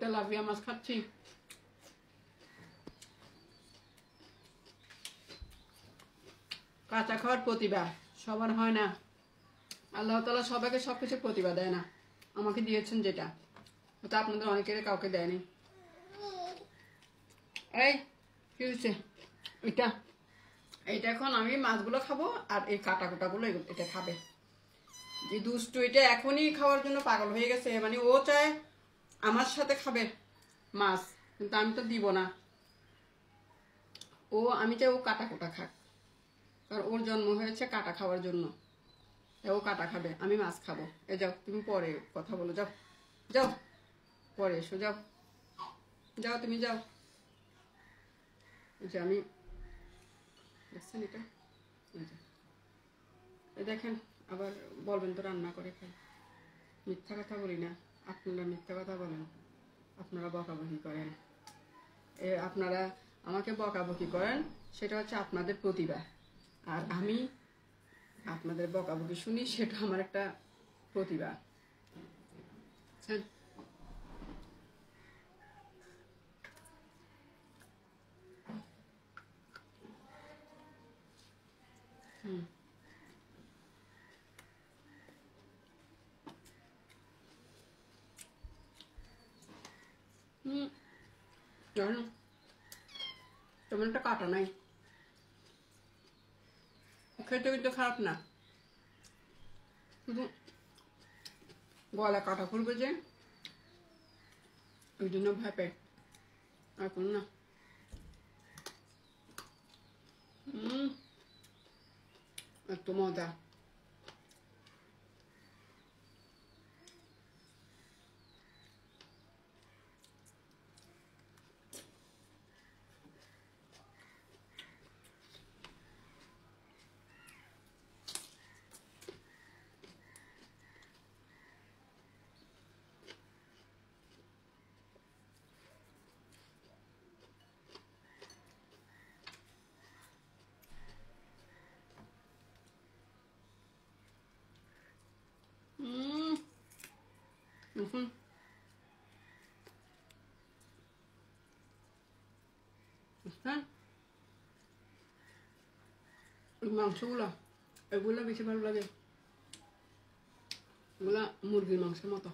Tilapia মাছ খাচ্ছি। কাঁচা খাওয়ার প্রতিভা সবার হয় না, আল্লাহ তাআলা সবাইকে সবকিছু প্রতিভা দেয় না, আমাকে দিয়েছেন যেটা, ওটা আপনাদের অনেকের কাউকে দেয়নি। এই কি হচ্ছে এটা, এইটা এখন আমি মাছগুলো খাবো আর এই কাটা কুটাগুলো এটা খাবে। যে দুষ্টু এটা এখনই খাওয়ার জন্য পাগল হয়ে গেছে, মানে ও চায় আমার সাথে খাবে মাছ, কিন্তু আমি তো দিব না। আমি চাই ও কাটা কুটা খাক, কারণ ওর জন্ম হয়েছে কাটা খাওয়ার জন্য। ও কাটা খাবে, আমি মাছ খাবো। যাও তুমি পরে কথা বলো, যাও যাও পরে এসো, যাও যাও তুমি যাও। যে আমি দেখছেন এটা, দেখেন আবার বলবেন তো রান্না করে খাই। মিথ্যা কথা বলি না, আপনারা মিথ্যা কথা বলেন, আপনারা বকাবকি করেন। আপনারা আমাকে বকাবকি করেন, সেটা হচ্ছে আপনাদের প্রতিভা। আর আমি আপনাদের বকাবকি শুনি, সেটা আমার একটা প্রতিভা। জানো তেমন একটা কাটা নাই, খেতে কিন্তু খারাপ না, শুধু গলা কাটা ফুলবে যে ওই জন্য ভয় পাই, এখন না। এত মজা। বুঝছেন ওই মাংসগুলো এগুলো বেশি ভালো লাগে, এগুলা মুরগির মাংসের মতো।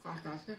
কাটা আছে।